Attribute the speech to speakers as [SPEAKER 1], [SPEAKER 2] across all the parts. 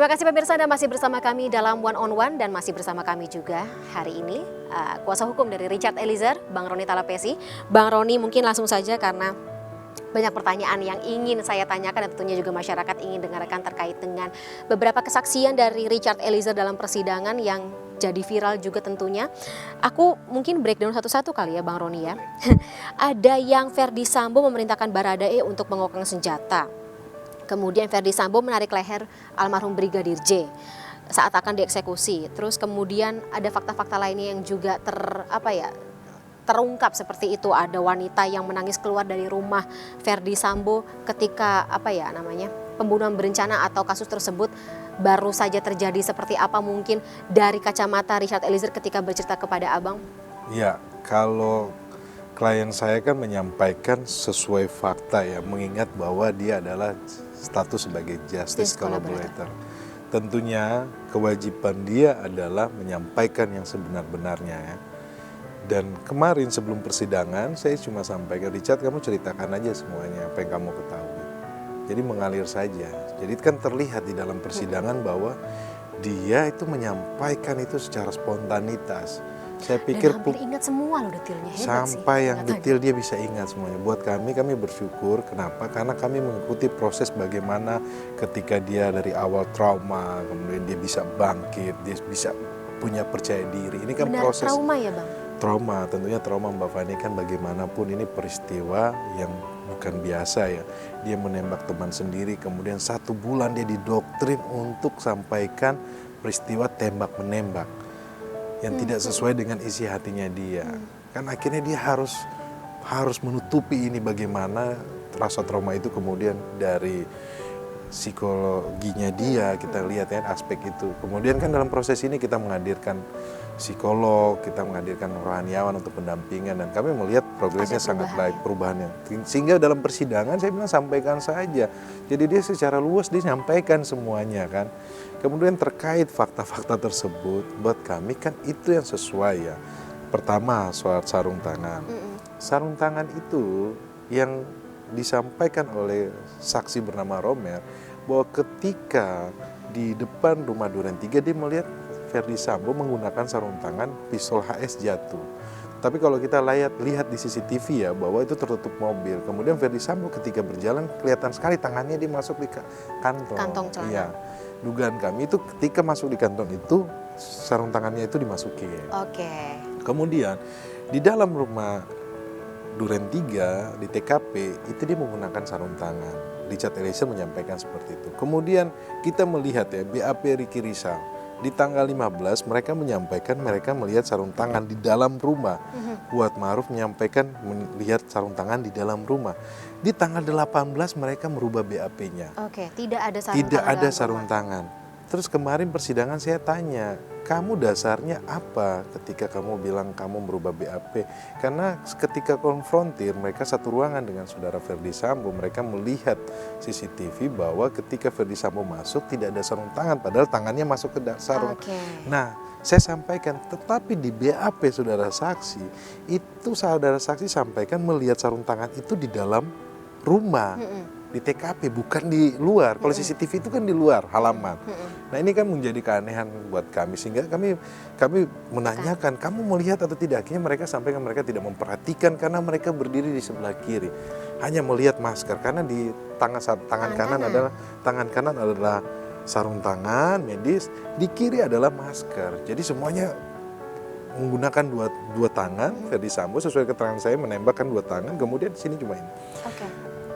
[SPEAKER 1] Terima kasih pemirsa, Anda masih bersama kami dalam One on One dan masih bersama kami juga hari ini kuasa hukum dari Richard Eliezer, Bang Roni Talapesi. Bang Roni, mungkin langsung saja karena banyak pertanyaan yang ingin saya tanyakan dan tentunya juga masyarakat ingin dengarkan terkait dengan beberapa kesaksian dari Richard Eliezer dalam persidangan yang jadi viral juga tentunya. Aku mungkin breakdown satu-satu kali ya Bang Roni ya. Ada yang Ferdy Sambo memerintahkan Baradae untuk mengokang senjata. Kemudian Ferdy Sambo menarik leher almarhum Brigadir J saat akan dieksekusi. Terus kemudian ada fakta-fakta lainnya yang juga terungkap seperti itu. Ada wanita yang menangis keluar dari rumah Ferdy Sambo ketika pembunuhan berencana atau kasus tersebut baru saja terjadi. Seperti apa mungkin dari kacamata Richard Eliezer ketika bercerita kepada Abang?
[SPEAKER 2] Ya, kalau klien saya kan menyampaikan sesuai fakta ya, mengingat bahwa dia adalah status sebagai justice collaborator. Tentunya kewajiban dia adalah menyampaikan yang sebenar-benarnya ya. Dan kemarin sebelum persidangan saya cuma sampaikan, Richard kamu ceritakan aja semuanya apa yang kamu ketahui. Jadi mengalir saja. Jadi kan terlihat di dalam persidangan bahwa dia itu menyampaikan itu secara spontanitas. Saya pikir
[SPEAKER 1] dan hampir ingat semua loh detailnya, hebat
[SPEAKER 2] sampai
[SPEAKER 1] sih,
[SPEAKER 2] yang detail dia bisa ingat semuanya. Buat kami bersyukur. Kenapa? Karena kami mengikuti proses bagaimana ketika dia dari awal trauma, kemudian dia bisa bangkit, dia bisa punya percaya diri. Ini kan
[SPEAKER 1] benar,
[SPEAKER 2] proses
[SPEAKER 1] trauma ya Bang?
[SPEAKER 2] Trauma, tentunya trauma Mbak Fani kan bagaimanapun ini peristiwa yang bukan biasa ya. Dia menembak teman sendiri, kemudian 1 bulan dia didoktrin untuk sampaikan peristiwa tembak-menembak yang tidak sesuai dengan isi hatinya dia. Kan akhirnya dia harus menutupi ini, bagaimana rasa trauma itu kemudian dari psikologinya dia kita lihat ya aspek itu. Kemudian kan dalam proses ini kita menghadirkan psikolog, kita menghadirkan rohaniawan untuk pendampingan dan kami melihat progresnya sangat baik, perubahannya. Sehingga dalam persidangan saya bilang sampaikan saja. Jadi dia secara luas dia sampaikan semuanya kan. Kemudian terkait fakta-fakta tersebut buat kami kan itu yang sesuai ya. Pertama soal sarung tangan. Sarung tangan itu yang disampaikan oleh saksi bernama Romer bahwa ketika di depan rumah Duren 3 dia melihat Ferdy Sambo menggunakan sarung tangan, pistol HS jatuh. Tapi kalau kita lihat di CCTV ya bahwa itu tertutup mobil. Kemudian Ferdy Sambo ketika berjalan kelihatan sekali tangannya dia masuk di kantong.
[SPEAKER 1] Kantong celana.
[SPEAKER 2] Iya. Dugaan kami itu ketika masuk di kantong itu sarung tangannya itu dimasukin.
[SPEAKER 1] Oke.
[SPEAKER 2] Kemudian di dalam rumah Duren 3 di TKP itu dia menggunakan sarung tangan. Richard Eliezer menyampaikan seperti itu. Kemudian kita melihat ya BAP Ricky Rizal di tanggal 15 mereka menyampaikan mereka melihat sarung tangan di dalam rumah. Kuat Ma'ruf menyampaikan melihat sarung tangan di dalam rumah. Di tanggal 18 mereka merubah BAP-nya.
[SPEAKER 1] Oke, tidak ada sarung
[SPEAKER 2] Tidak
[SPEAKER 1] tangan.
[SPEAKER 2] ada sarung tangan. Terus kemarin persidangan saya tanya, kamu dasarnya apa ketika kamu bilang kamu merubah BAP? Karena ketika konfrontir mereka satu ruangan dengan saudara Ferdy Sambo, mereka melihat CCTV bahwa ketika Ferdy Sambo masuk tidak ada sarung tangan, padahal tangannya masuk ke sarung. Nah, saya sampaikan, tetapi di BAP saudara saksi, itu saudara saksi sampaikan melihat sarung tangan itu di dalam rumah. Di TKP bukan di luar. Kalau CCTV itu kan di luar halaman. Nah ini kan menjadi keanehan buat kami sehingga kami menanyakan kamu melihat atau tidak. Akhirnya mereka sampaikan mereka tidak memperhatikan karena mereka berdiri di sebelah kiri hanya melihat masker karena di tangan kanan adalah sarung tangan medis, di kiri adalah masker. Jadi semuanya menggunakan dua tangan. Ferdy Sambo sesuai keterangan saya menembakkan 2 tangan, kemudian di sini cuma ini.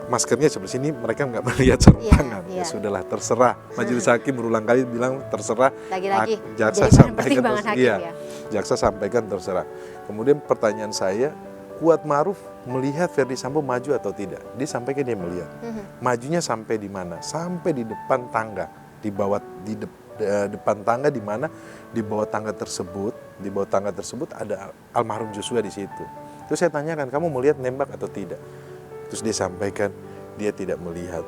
[SPEAKER 2] Maskernya sebelah sini mereka nggak melihat sarung tangan. Ya sudahlah, terserah. Majelis hakim berulang kali bilang terserah.
[SPEAKER 1] Lagi-lagi
[SPEAKER 2] jaksa sampaikan jaksa sampaikan terserah. Kemudian pertanyaan saya, Kuat Ma'ruf melihat Ferdy Sambo maju atau tidak? Dia sampaikan dia melihat. Majunya sampai di mana? Sampai di depan tangga. Depan tangga di mana di bawah tangga tersebut ada almarhum Joshua di situ. Terus saya tanyakan, kamu melihat nembak atau tidak? Terus dia sampaikan dia tidak melihat.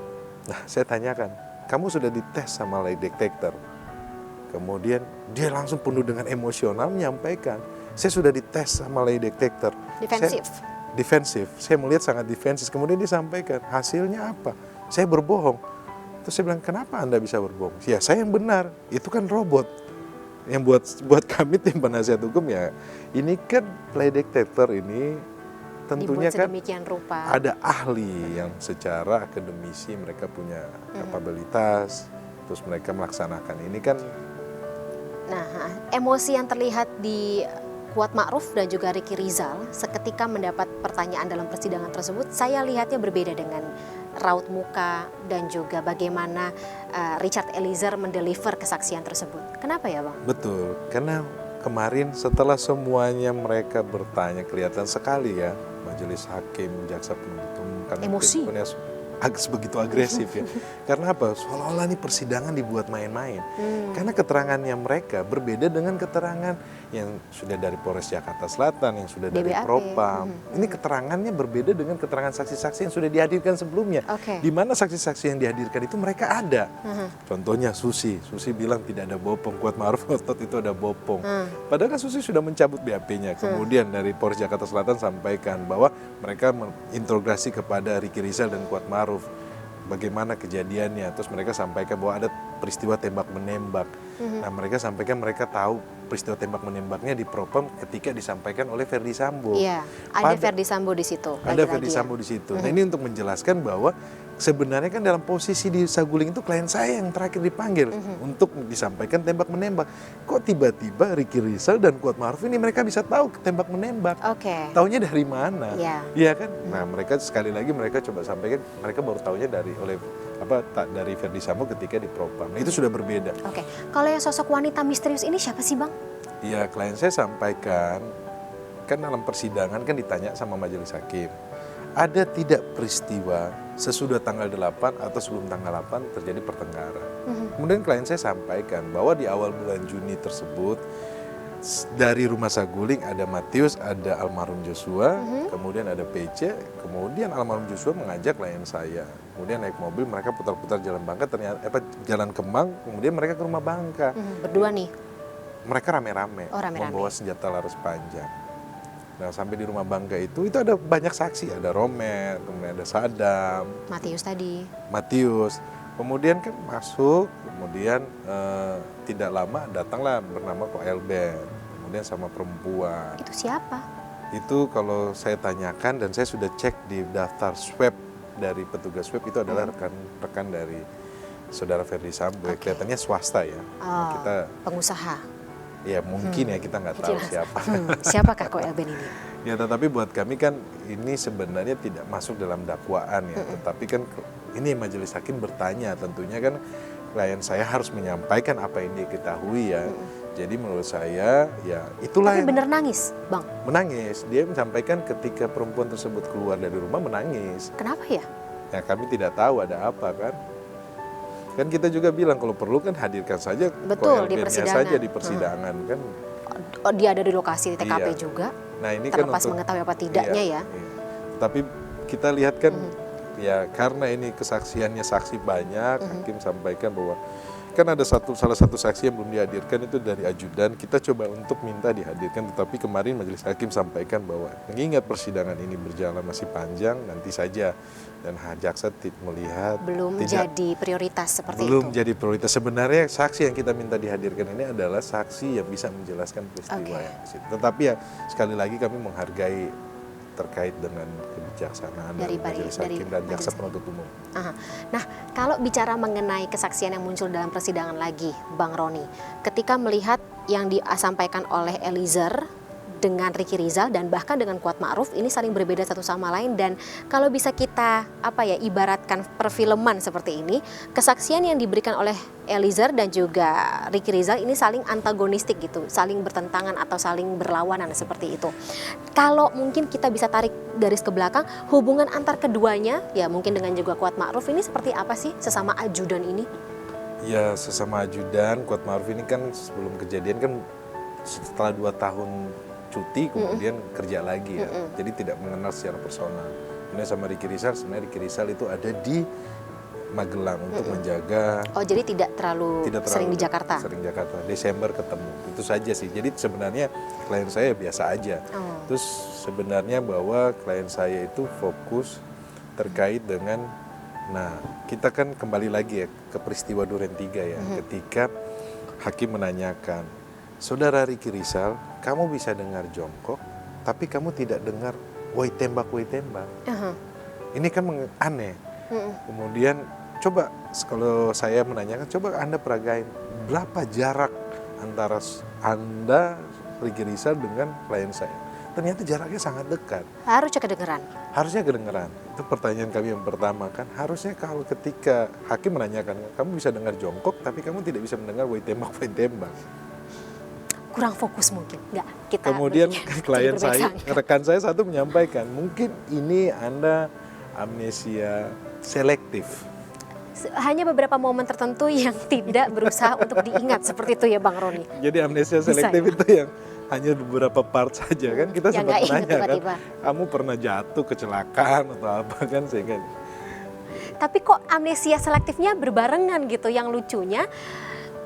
[SPEAKER 2] Nah saya tanyakan, kamu sudah dites sama lie detector? Kemudian dia langsung penuh dengan emosional menyampaikan, saya sudah dites sama lie detector. Defensif. Saya melihat sangat defensif. Kemudian dia sampaikan, hasilnya apa? Saya berbohong. Terus saya bilang, kenapa Anda bisa berbohong? Ya saya yang benar, itu kan robot. Yang buat kami tim penasihat hukum ya, ini kan lie detector ini tentunya
[SPEAKER 1] Dibuat
[SPEAKER 2] kan
[SPEAKER 1] sedemikian rupa.
[SPEAKER 2] ada ahli yang secara akademisi mereka punya kapabilitas, terus mereka melaksanakan ini kan.
[SPEAKER 1] Nah, emosi yang terlihat di Kuat Ma'ruf dan juga Ricky Rizal seketika mendapat pertanyaan dalam persidangan tersebut, saya lihatnya berbeda dengan raut muka dan juga bagaimana Richard Eliezer mendeliver kesaksian tersebut. Kenapa ya, Bang?
[SPEAKER 2] Betul, karena kemarin setelah semuanya mereka bertanya, kelihatan sekali ya majelis hakim, jaksa penuntut umum kan
[SPEAKER 1] Emosi.
[SPEAKER 2] begitu agresif ya. Karena apa? Seolah-olah nih persidangan dibuat main-main. Karena keterangannya mereka berbeda dengan keterangan yang sudah dari Polres Jakarta Selatan, yang sudah dari
[SPEAKER 1] DBAP.
[SPEAKER 2] Propam. Ini keterangannya berbeda dengan keterangan saksi-saksi yang sudah dihadirkan sebelumnya.
[SPEAKER 1] Oke.
[SPEAKER 2] Di mana saksi-saksi yang dihadirkan itu mereka ada. Contohnya Susi bilang tidak ada bopong, Kuat Ma'ruf ngotot itu ada bopong. Padahal kan Susi sudah mencabut BAP-nya. Kemudian dari Polres Jakarta Selatan sampaikan bahwa mereka menginterogasi kepada Ricky Rizal dan Kuat Ma'ruf bagaimana kejadiannya, terus mereka sampaikan bahwa ada peristiwa tembak menembak. Nah mereka sampaikan mereka tahu peristiwa tembak menembaknya di Propam ketika disampaikan oleh Verdi Sambo.
[SPEAKER 1] Iya, ada Verdi Sambo di situ.
[SPEAKER 2] Ada Verdi Sambo di situ. Nah ini untuk menjelaskan bahwa sebenarnya kan dalam posisi di Saguling itu klien saya yang terakhir dipanggil untuk disampaikan tembak menembak. Kok tiba-tiba Ricky Rizal dan Kuat Ma'ruf ini mereka bisa tahu tembak menembak?
[SPEAKER 1] Oke.
[SPEAKER 2] Taunya dari mana?
[SPEAKER 1] Iya.
[SPEAKER 2] Iya kan? Nah mereka sekali lagi mereka coba sampaikan mereka baru tahunya dari dari Verdi Sambo ketika di Propam. Nah, itu sudah berbeda.
[SPEAKER 1] Oke. Kalau yang sosok wanita misterius ini siapa sih, Bang?
[SPEAKER 2] Iya, klien saya sampaikan kan dalam persidangan kan ditanya sama majelis hakim, ada tidak peristiwa sesudah tanggal 8 atau sebelum tanggal 8 terjadi pertengkaran. Kemudian klien saya sampaikan bahwa di awal bulan Juni tersebut dari rumah Saguling ada Matius, ada almarhum Joshua, kemudian ada PC, kemudian almarhum Joshua mengajak klien saya. Kemudian naik mobil mereka putar-putar jalan Bangka, ternyata jalan Kemang, kemudian mereka ke rumah Bangka.
[SPEAKER 1] Berdua nih.
[SPEAKER 2] Mereka rame-rame, membawa senjata laras panjang. Nah sampai di rumah Bangka itu ada banyak saksi, ada Romer, kemudian ada Sadam,
[SPEAKER 1] Matius tadi.
[SPEAKER 2] Matius. Kemudian kan masuk, kemudian tidak lama datanglah bernama Ko Elben, kemudian sama perempuan.
[SPEAKER 1] Itu siapa?
[SPEAKER 2] Itu kalau saya tanyakan dan saya sudah cek di daftar swab dari petugas swab itu adalah rekan-rekan dari saudara Verdi Sambo. Kelihatannya swasta ya.
[SPEAKER 1] Oh,
[SPEAKER 2] kita
[SPEAKER 1] pengusaha.
[SPEAKER 2] Ya mungkin ya kita nggak tahu siapa.
[SPEAKER 1] Siapakah Ko Elben ini?
[SPEAKER 2] Ya tetapi buat kami kan ini sebenarnya tidak masuk dalam dakwaan ya. Tetapi kan ini majelis hakim bertanya, tentunya kan klien saya harus menyampaikan apa yang dia ketahui ya. Jadi menurut saya ya itulah.
[SPEAKER 1] Tapi
[SPEAKER 2] yang
[SPEAKER 1] bener nangis, Bang?
[SPEAKER 2] Menangis. Dia menyampaikan ketika perempuan tersebut keluar dari rumah menangis.
[SPEAKER 1] Kenapa ya?
[SPEAKER 2] Ya kami tidak tahu ada apa kan. Kan kita juga bilang kalau perlu kan hadirkan saja
[SPEAKER 1] Betul, di persidangan.
[SPEAKER 2] saja di persidangan kan.
[SPEAKER 1] Oh, dia ada di lokasi di TKP
[SPEAKER 2] Iya.
[SPEAKER 1] juga.
[SPEAKER 2] Nah ini
[SPEAKER 1] Terlepas
[SPEAKER 2] kan untuk
[SPEAKER 1] mengetahui apa tidaknya ya.
[SPEAKER 2] Tapi kita lihat kan ya karena ini kesaksiannya saksi banyak, hakim sampaikan bahwa kan ada salah satu saksi yang belum dihadirkan itu dari ajudan. Kita coba untuk minta dihadirkan, tetapi kemarin majelis hakim sampaikan bahwa mengingat persidangan ini berjalan masih panjang, nanti saja dan jaksa melihat
[SPEAKER 1] Belum jadi prioritas seperti
[SPEAKER 2] belum
[SPEAKER 1] itu.
[SPEAKER 2] jadi prioritas. Sebenarnya saksi yang kita minta dihadirkan ini adalah saksi yang bisa menjelaskan peristiwa yang di situ. Tetapi ya sekali lagi kami menghargai terkait dengan kebijaksanaan dari majelis hakim dan jaksa penuntut umum.
[SPEAKER 1] Aha. Nah, kalau bicara mengenai kesaksian yang muncul dalam persidangan lagi, Bang Roni, ketika melihat yang disampaikan oleh Eliezer dengan Ricky Rizal dan bahkan dengan Kuat Ma'ruf ini saling berbeda satu sama lain, dan kalau bisa kita ibaratkan perfilman seperti ini, kesaksian yang diberikan oleh Eliezer dan juga Ricky Rizal ini saling antagonistik gitu, saling bertentangan atau saling berlawanan seperti itu. Kalau mungkin kita bisa tarik garis ke belakang, hubungan antar keduanya ya mungkin dengan juga Kuat Ma'ruf ini seperti apa sih sesama ajudan ini?
[SPEAKER 2] Ya sesama ajudan, Kuat Ma'ruf ini kan sebelum kejadian kan setelah 2 tahun cuti kemudian kerja lagi ya, jadi tidak mengenal secara personal. Kemudian sama Ricky Rizal, sebenarnya Ricky Rizal itu ada di Magelang untuk menjaga.
[SPEAKER 1] Oh jadi tidak terlalu sering di Jakarta?
[SPEAKER 2] Sering Jakarta, Desember ketemu, itu saja sih. Jadi sebenarnya klien saya biasa aja. Terus sebenarnya bahwa klien saya itu fokus terkait dengan Nah, kita kan kembali lagi ya ke peristiwa Duren 3 ya, ketika hakim menanyakan, saudara Ricky Rizal, kamu bisa dengar jongkok, tapi kamu tidak dengar woi tembak, woi tembak. Ini kan aneh. Kemudian coba kalau saya menanyakan, coba Anda peragain berapa jarak antara Anda Ricky Rizal dengan klien saya. Ternyata jaraknya sangat dekat.
[SPEAKER 1] Harusnya kedengeran.
[SPEAKER 2] Harusnya kedengeran. Itu pertanyaan kami yang pertama kan. Harusnya kalau ketika hakim menanyakan, kamu bisa dengar jongkok, tapi kamu tidak bisa mendengar woi tembak, woi tembak.
[SPEAKER 1] Kurang fokus mungkin, nggak kita.
[SPEAKER 2] Kemudian klien saya,
[SPEAKER 1] berbeda.
[SPEAKER 2] rekan saya satu menyampaikan, mungkin ini Anda amnesia selektif.
[SPEAKER 1] Hanya beberapa momen tertentu yang tidak berusaha untuk diingat seperti itu ya Bang Roni.
[SPEAKER 2] Jadi amnesia
[SPEAKER 1] Bisa
[SPEAKER 2] selektif
[SPEAKER 1] ya?
[SPEAKER 2] itu yang hanya beberapa part saja kan. Kita
[SPEAKER 1] Yang
[SPEAKER 2] sempat
[SPEAKER 1] nggak ingat
[SPEAKER 2] nanya kan,
[SPEAKER 1] tiba-tiba.
[SPEAKER 2] kamu pernah jatuh kecelakaan atau apa kan, sehingga
[SPEAKER 1] Tapi kok amnesia selektifnya berbarengan gitu. Yang lucunya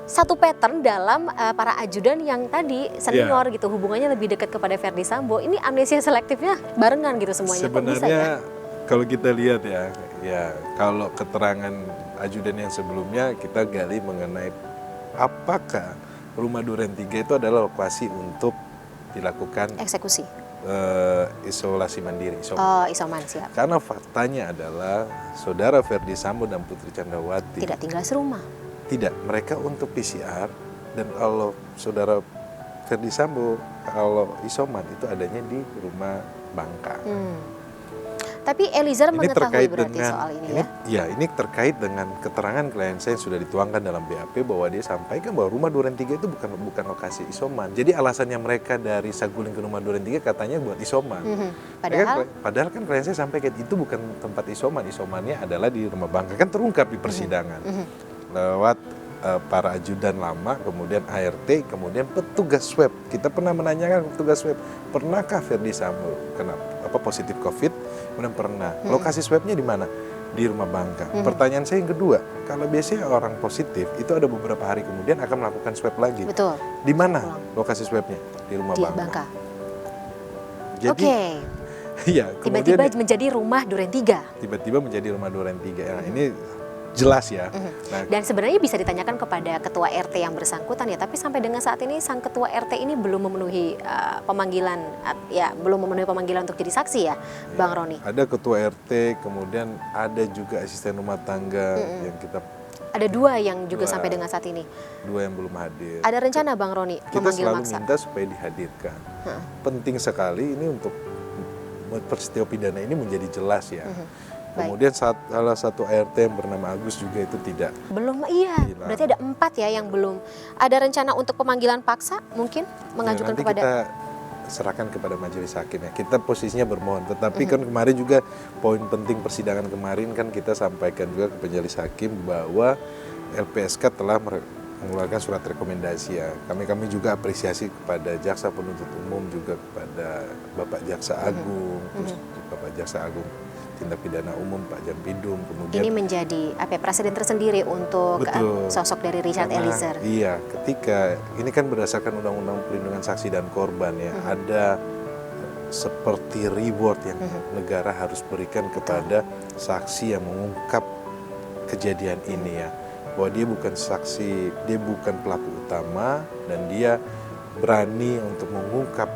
[SPEAKER 1] satu pattern dalam para ajudan yang tadi senior gitu, hubungannya lebih dekat kepada Verdi Sambo. Ini amnesia selektifnya barengan gitu semuanya. Kok bisa
[SPEAKER 2] sebenarnya
[SPEAKER 1] ya?
[SPEAKER 2] kalau kita lihat ya kalau keterangan ajudan yang sebelumnya kita gali mengenai apakah rumah Duren 3 itu adalah lokasi untuk dilakukan
[SPEAKER 1] Eksekusi.
[SPEAKER 2] isolasi mandiri, isoman.
[SPEAKER 1] Oh, isoman siap.
[SPEAKER 2] Karena faktanya adalah saudara Verdi Sambo dan Putri Candrawati
[SPEAKER 1] Tidak tinggal serumah.
[SPEAKER 2] tidak, mereka untuk PCR, dan kalau saudara Verdi Sambo kalau isoman itu adanya di rumah Bangka.
[SPEAKER 1] Tapi Eliezer
[SPEAKER 2] Ini
[SPEAKER 1] mengetahui
[SPEAKER 2] terkait
[SPEAKER 1] berarti
[SPEAKER 2] dengan
[SPEAKER 1] soal ini ya?
[SPEAKER 2] ini terkait dengan keterangan klien saya yang sudah dituangkan dalam BAP bahwa dia sampaikan bahwa rumah Duren 3 itu bukan lokasi isoman. Jadi alasannya mereka dari Saguling ke rumah Duren 3 katanya buat isoman. Padahal kan klien saya sampaikan itu bukan tempat isoman. Isomannya adalah di rumah Bangka, kan terungkap di persidangan. Lewat para ajudan lama, kemudian ART, kemudian petugas swab. Kita pernah menanyakan petugas swab, pernahkah Verdi Sambo kena positif COVID? Kemudian pernah. Lokasi swabnya di mana? Di rumah Bangka. Pertanyaan saya yang kedua, kalau biasanya orang positif itu ada beberapa hari kemudian akan melakukan swab lagi.
[SPEAKER 1] Betul.
[SPEAKER 2] Di mana lokasi swabnya? Di rumah
[SPEAKER 1] Di
[SPEAKER 2] Bangka.
[SPEAKER 1] Bangka.
[SPEAKER 2] Jadi,
[SPEAKER 1] Oke.
[SPEAKER 2] iya, kemudian
[SPEAKER 1] Tiba-tiba menjadi rumah Duren 3.
[SPEAKER 2] tiba-tiba menjadi rumah Duren 3. Nah, ini jelas ya. Nah,
[SPEAKER 1] Dan sebenarnya bisa ditanyakan kepada ketua RT yang bersangkutan ya, tapi sampai dengan saat ini sang ketua RT ini belum memenuhi pemanggilan untuk jadi saksi ya, Bang Roni.
[SPEAKER 2] ada ketua RT, kemudian ada juga asisten rumah tangga yang kita
[SPEAKER 1] Ada 2 yang juga
[SPEAKER 2] Dua.
[SPEAKER 1] sampai dengan saat ini.
[SPEAKER 2] 2 yang belum hadir.
[SPEAKER 1] Ada rencana Bang Roni
[SPEAKER 2] Kita
[SPEAKER 1] memanggil
[SPEAKER 2] selalu
[SPEAKER 1] maksa?
[SPEAKER 2] minta supaya dihadirkan. Penting sekali ini untuk peristiwa pidana ini menjadi jelas ya. Kemudian salah satu ART yang bernama Agus juga itu tidak.
[SPEAKER 1] Belum, iya.
[SPEAKER 2] Hilang.
[SPEAKER 1] Berarti ada 4 ya yang belum. Ada rencana untuk pemanggilan paksa mungkin mengajukan
[SPEAKER 2] Nanti
[SPEAKER 1] kepada.
[SPEAKER 2] kita serahkan kepada majelis hakim ya. Kita posisinya bermohon, tetapi kan kemarin juga poin penting persidangan kemarin kan kita sampaikan juga ke majelis hakim bahwa LPSK telah mengeluarkan surat rekomendasi ya. Kami juga apresiasi kepada jaksa penuntut umum, juga kepada Bapak Jaksa Agung, terus Bapak Jaksa Agung Tindak Pidana Umum Pak Jampidum, kemudian
[SPEAKER 1] Ini menjadi presiden tersendiri untuk
[SPEAKER 2] Betul.
[SPEAKER 1] sosok dari Richard
[SPEAKER 2] Karena,
[SPEAKER 1] Eliezer.
[SPEAKER 2] Iya, ketika ini kan berdasarkan Undang-Undang Perlindungan Saksi dan Korban ya, ada seperti reward yang negara harus berikan kepada saksi yang mengungkap kejadian ini ya, bahwa dia bukan saksi, dia bukan pelaku utama, dan dia berani untuk mengungkap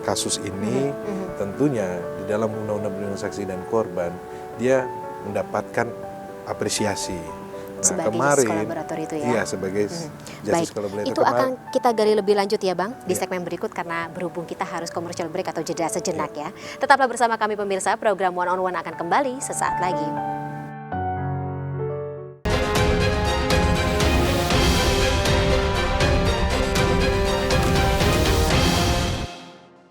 [SPEAKER 2] kasus ini. Tentunya di dalam Undang-Undang Perlindungan Saksi dan Korban dia mendapatkan apresiasi. Nah,
[SPEAKER 1] Sebagai
[SPEAKER 2] kemarin,
[SPEAKER 1] justice collaborator itu ya?
[SPEAKER 2] Iya, sebagai
[SPEAKER 1] Baik,
[SPEAKER 2] justice collaborator.
[SPEAKER 1] itu akan kita gali lebih lanjut ya Bang di
[SPEAKER 2] Iya.
[SPEAKER 1] segmen berikut karena berhubung kita harus commercial break atau jeda sejenak ya. Tetaplah bersama kami pemirsa, program One on One akan kembali sesaat lagi.